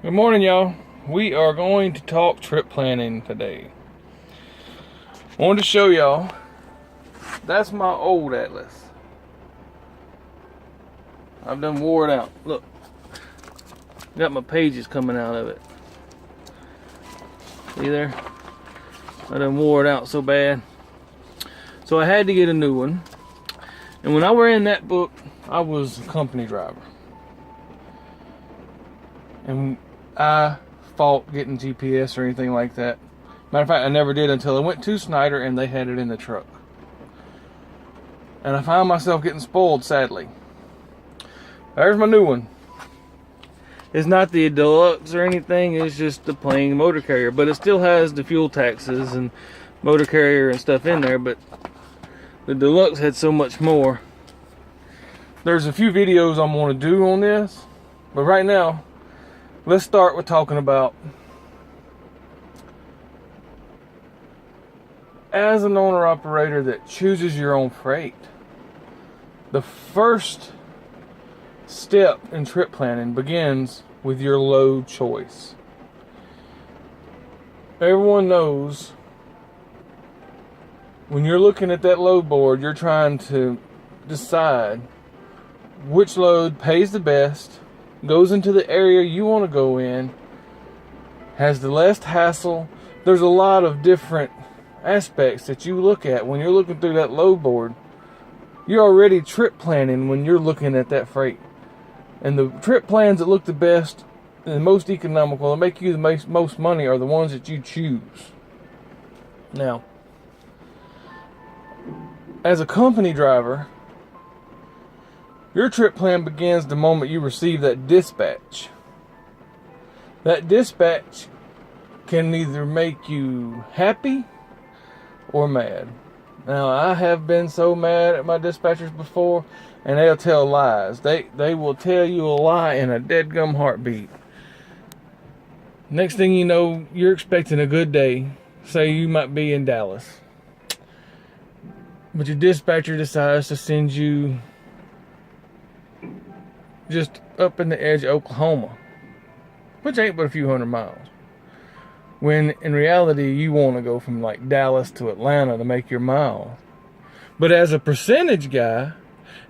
Good morning, y'all. We are going to talk trip planning today. I wanted to show y'all, that's my old Atlas. I've done wore it out. Look, got my pages coming out of it. See there? I done wore it out so bad. So I had to get a new one. And when I were in that book, I was a company driver. And I fought getting GPS or anything like that. Matter of fact, I never did until I went to Snyder and they had it in the truck. And I found myself getting spoiled, sadly. There's my new one. It's not the deluxe or anything, it's just the plain motor carrier. But it still has the fuel taxes and motor carrier and stuff in there. But the deluxe had so much more. There's a few videos I'm going to do on this. But right now, let's start with talking about, as an owner-operator that chooses your own freight, the first step in trip planning begins with your load choice. Everyone knows when you're looking at that load board, you're trying to decide which load pays the best, goes into the area you want to go in, has the least hassle. There's a lot of different aspects that you look at when you're looking through that load board. You're already trip planning when you're looking at that freight. And the trip plans that look the best and the most economical and make you the most money are the ones that you choose. Now, as a company driver, your trip plan begins the moment you receive that dispatch. That dispatch can either make you happy or mad. Now, I have been so mad at my dispatchers before, and they'll tell lies. They will tell you a lie in a deadgum heartbeat. Next thing you know, you're expecting a good day. Say you might be in Dallas. But your dispatcher decides to send you just up in the edge of Oklahoma, which ain't but a few hundred miles. When in reality, you want to go from like Dallas to Atlanta to make your miles. But as a percentage guy,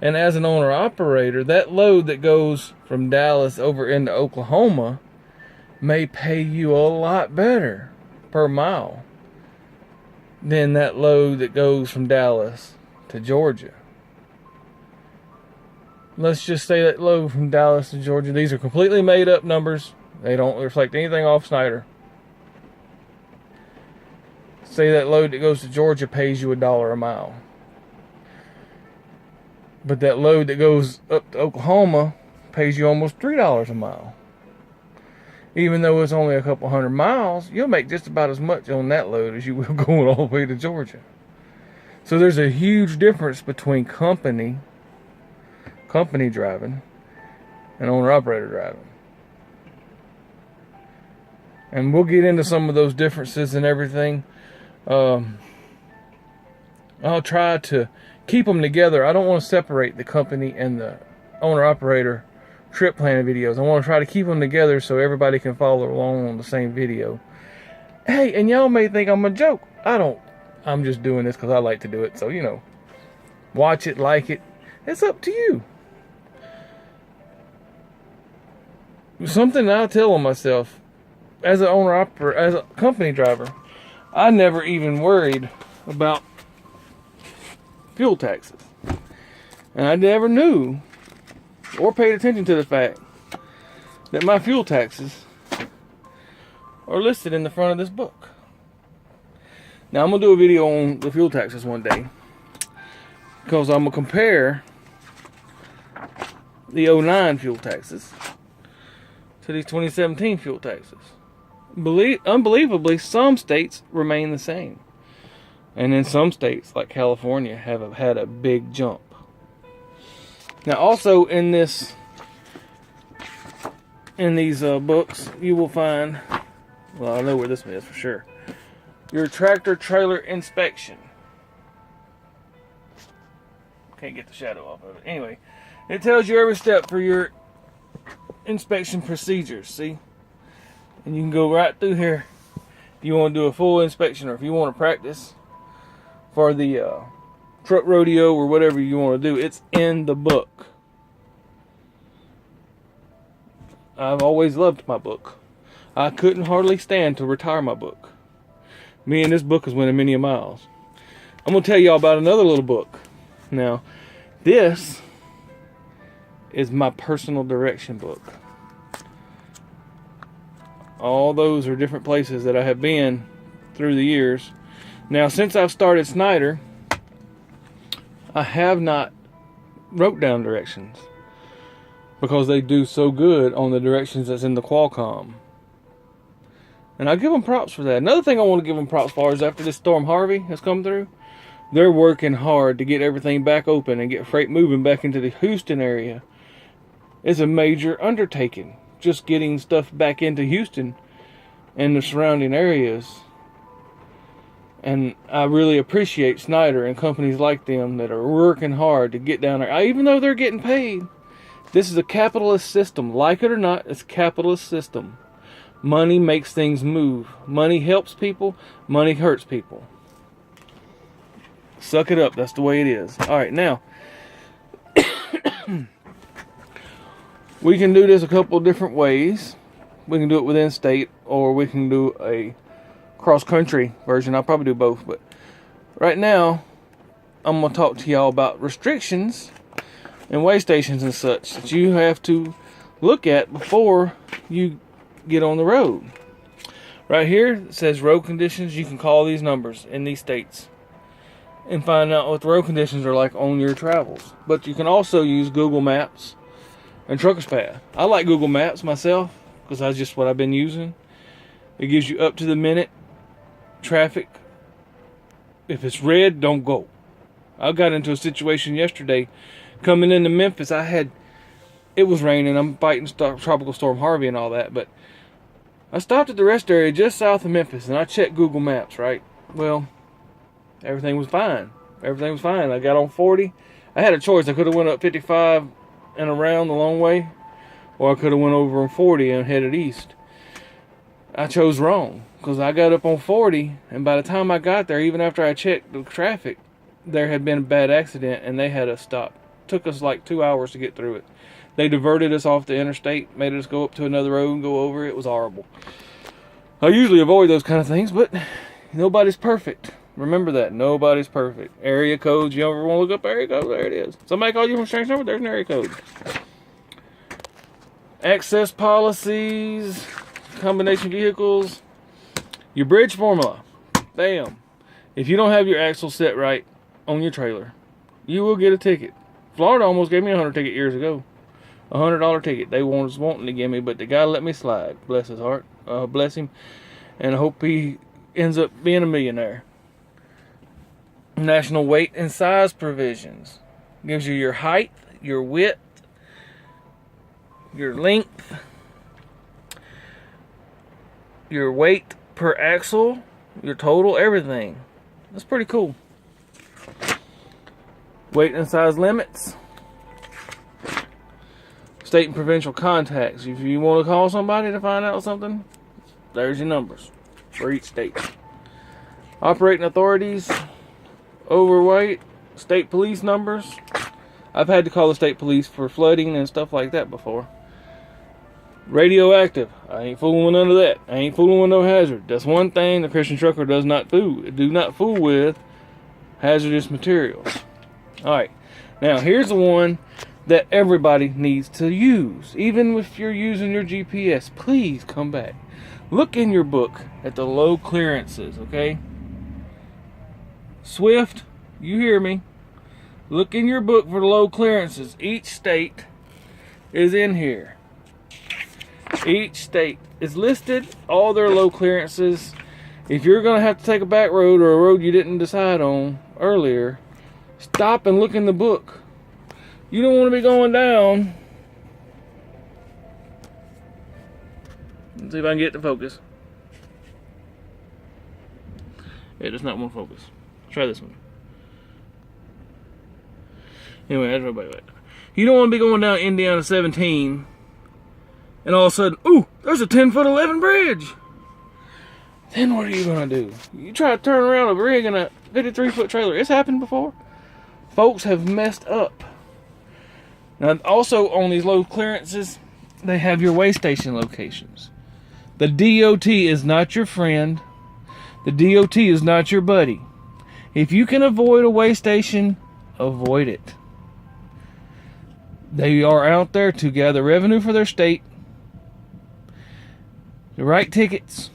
and as an owner operator, that load that goes from Dallas over into Oklahoma may pay you a lot better per mile than that load that goes from Dallas to Georgia. Let's just say that load from Dallas to Georgia. These are completely made up numbers. They don't reflect anything off Snyder. Say that load that goes to Georgia pays you $1 a mile. But that load that goes up to Oklahoma pays you almost $3 a mile. Even though it's only a couple hundred miles, you'll make just about as much on that load as you will going all the way to Georgia. So there's a huge difference between company driving and owner-operator driving. And we'll get into some of those differences and everything. I'll try to keep them together. I don't want to separate the company and the owner-operator trip planning videos. I want to try to keep them together so everybody can follow along on the same video. Hey, and y'all may think I'm a joke. I'm just doing this because I like to do it. So, watch it, like it. It's up to you. Something I tell myself as an owner-operator, as a company driver, I never even worried about fuel taxes. And I never knew or paid attention to the fact that my fuel taxes are listed in the front of this book. Now, I'm going to do a video on the fuel taxes one day, because I'm going to compare the 09 fuel taxes to these 2017 fuel taxes. Unbelievably, some states remain the same. And in some states, like California, have had a big jump. Now, also in these books, you will find, well, I know where this one is for sure, your tractor trailer inspection. Can't get the shadow off of it. Anyway, it tells you every step for your inspection procedures. See, and you can go right through here if you want to do a full inspection, or if you want to practice for the truck rodeo or whatever you want to do. It's in the book. I've always loved my book. I couldn't hardly stand to retire my book. Me and this book is winning many miles. I'm going to tell y'all about another little book. Now, this is my personal direction book. All those are different places that I have been through the years. Now, since I've started Snyder, I have not wrote down directions because they do so good on the directions that's in the Qualcomm. And I give them props for that. Another thing I want to give them props for is after this Storm Harvey has come through, they're working hard to get everything back open and get freight moving back into the Houston area. It's a major undertaking, just getting stuff back into Houston and the surrounding areas. And I really appreciate Snyder and companies like them that are working hard to get down there. Even though they're getting paid, this is a capitalist system. Like it or not, it's a capitalist system. Money makes things move. Money helps people. Money hurts people. Suck it up. That's the way it is. All right, now we can do this a couple of different ways. We can do it within state, or we can do a cross-country version. I'll probably do both, but right now I'm going to talk to y'all about restrictions and way stations and such that you have to look at before you get on the road. Right here it says road conditions. You can call these numbers in these states and find out what the road conditions are like on your travels. But you can also use Google Maps and Trucker's Path. I like Google Maps myself because that's just what I've been using. It gives you up to the minute traffic. If it's red, don't go. I got into a situation yesterday coming into Memphis. It was raining. I'm fighting Tropical Storm Harvey and all that, but I stopped at the rest area just south of Memphis and I checked Google Maps, right? Well, everything was fine. Everything was fine. I got on 40. I had a choice. I could have went up 55 and around the long way, or I could have went over on 40 and headed east. I chose wrong because I got up on 40, and by the time I got there, even after I checked the traffic, there had been a bad accident and they had us stop. It took us like 2 hours to get through it. They diverted us off the interstate, made us go up to another road and go over. It was horrible. I usually avoid those kind of things, but nobody's perfect. Remember that. Nobody's perfect. Area codes. You ever want to look up area code? There it is. Somebody called you from a strange number? There's an area code. Access policies. Combination vehicles. Your bridge formula. Bam. If you don't have your axle set right on your trailer, you will get a ticket. Florida almost gave me a $100 ticket years ago. $100 ticket. They was wanting to give me, but the guy let me slide. Bless his heart. Bless him. And I hope he ends up being a millionaire. National weight and size provisions. Gives you your height, your width, your length, your weight per axle, your total, everything. That's pretty cool. Weight and size limits. State and provincial contacts. If you want to call somebody to find out something, there's your numbers for each state. Operating authorities. Overweight. State police numbers. I've had to call the state police for flooding and stuff like that before. Radioactive. I ain't fooling with none of that. I ain't fooling with no hazard. That's one thing the Christian trucker does not fool. Do not fool with hazardous materials. Alright. Now here's the one that everybody needs to use. Even if you're using your GPS, please come back. Look in your book at the low clearances, okay? Swift, you hear me? Look in your book for the low clearances. Each state is in here. Each state is listed, all their low clearances. If you're going to have to take a back road or a road you didn't decide on earlier, stop and look in the book. You don't want to be going down. Let's see if I can get to focus. It does not want to focus. Try this one. Anyway, that's everybody right. You don't want to be going down Indiana 17 and all of a sudden, ooh, there's a 10-foot 11 bridge. Then what are you gonna do? You try to turn around a rig in a 53-foot trailer. It's happened before. Folks have messed up. Now, also on these low clearances, they have your weigh station locations. The DOT is not your friend. The DOT is not your buddy. If you can avoid a weigh station, avoid it. They are out there to gather revenue for their state, to write tickets,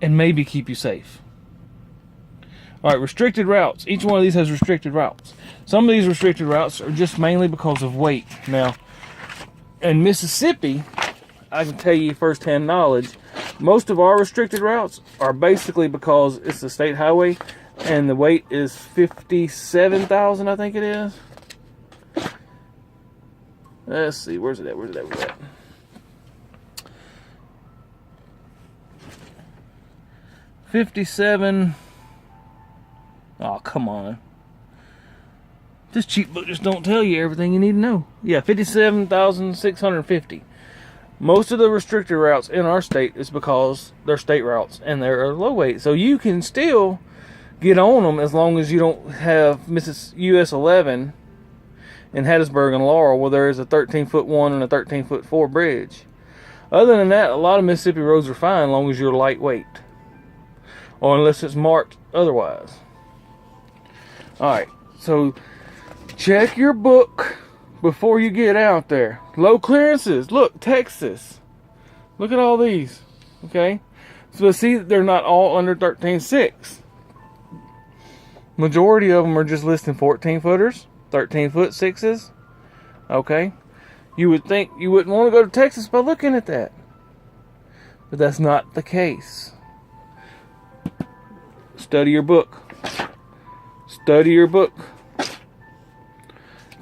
and maybe keep you safe. All right, restricted routes. Each one of these has restricted routes. Some of these restricted routes are just mainly because of weight. Now, in Mississippi, I can tell you firsthand knowledge, most of our restricted routes are basically because it's a state highway and the weight is 57,000, I think it is. Let's see, where's it at? 57. Oh, come on. This cheap book just don't tell you everything you need to know. Yeah, 57,650. Most of the restricted routes in our state is because they're state routes and they're low weight. So you can still get on them as long as you don't have US 11 in Hattiesburg and Laurel where there is a 13-foot 1 and a 13-foot 4 bridge. Other than that, a lot of Mississippi roads are fine as long as you're lightweight. Or unless it's marked otherwise. Alright, so check your book before you get out there. Low clearances. Look, Texas. Look at all these. Okay? So see, they're not all under 13.6. Majority of them are just listing 14-footers, 13-foot 6s. Okay? You would think you wouldn't want to go to Texas by looking at that. But that's not the case. Study your book. Study your book.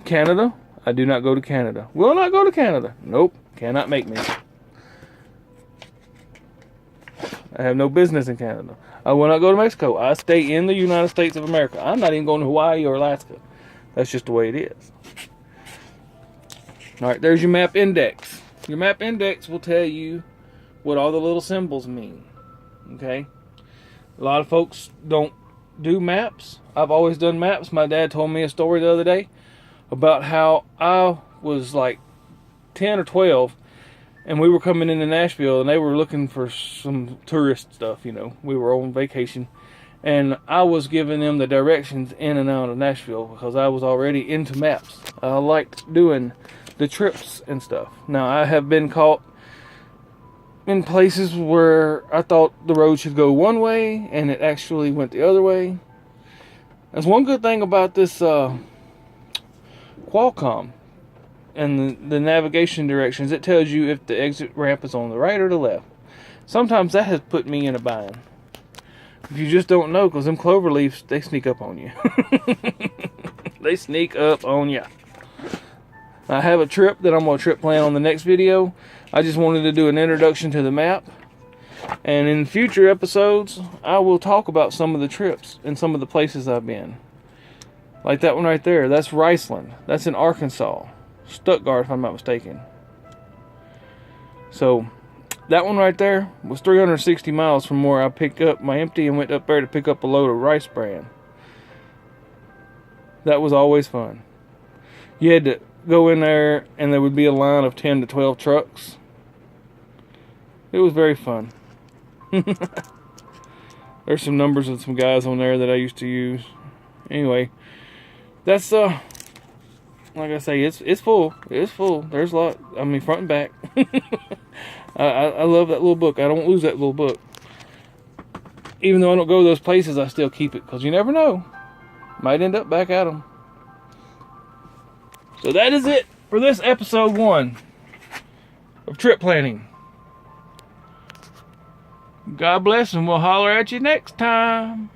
Canada. I do not go to Canada. Will not go to Canada. Nope. Cannot make me. I have no business in Canada. I will not go to Mexico. I stay in the United States of America. I'm not even going to Hawaii or Alaska. That's just the way it is. Alright, there's your map index. Your map index will tell you what all the little symbols mean. Okay? A lot of folks don't do maps. I've always done maps. My dad told me a story the other day about how I was like 10 or 12 and we were coming into Nashville and they were looking for some tourist stuff, you know. We were on vacation and I was giving them the directions in and out of Nashville because I was already into maps. I liked doing the trips and stuff. Now, I have been caught in places where I thought the road should go one way and it actually went the other way. That's one good thing about this Qualcomm and the navigation directions. It tells you if the exit ramp is on the right or the left. Sometimes that has put me in a bind. If you just don't know, because them clover leaves, they sneak up on you. They sneak up on you. I have a trip that I'm going to trip plan on the next video. I just wanted to do an introduction to the map. And in future episodes, I will talk about some of the trips and some of the places I've been. Like that one right there. That's Riceland. That's in Arkansas. Stuttgart, if I'm not mistaken. So, that one right there was 360 miles from where I picked up my empty and went up there to pick up a load of rice bran. That was always fun. You had to go in there and there would be a line of 10 to 12 trucks. It was very fun. There's some numbers and some guys on there that I used to use. Anyway, that's like I say, it's full. It's full. There's a lot. I mean, front and back. I love that little book. I don't lose that little book. Even though I don't go to those places, I still keep it because you never know. Might end up back at them. So that is it for this episode 1 of Trip Planning. God bless, and we'll holler at you next time.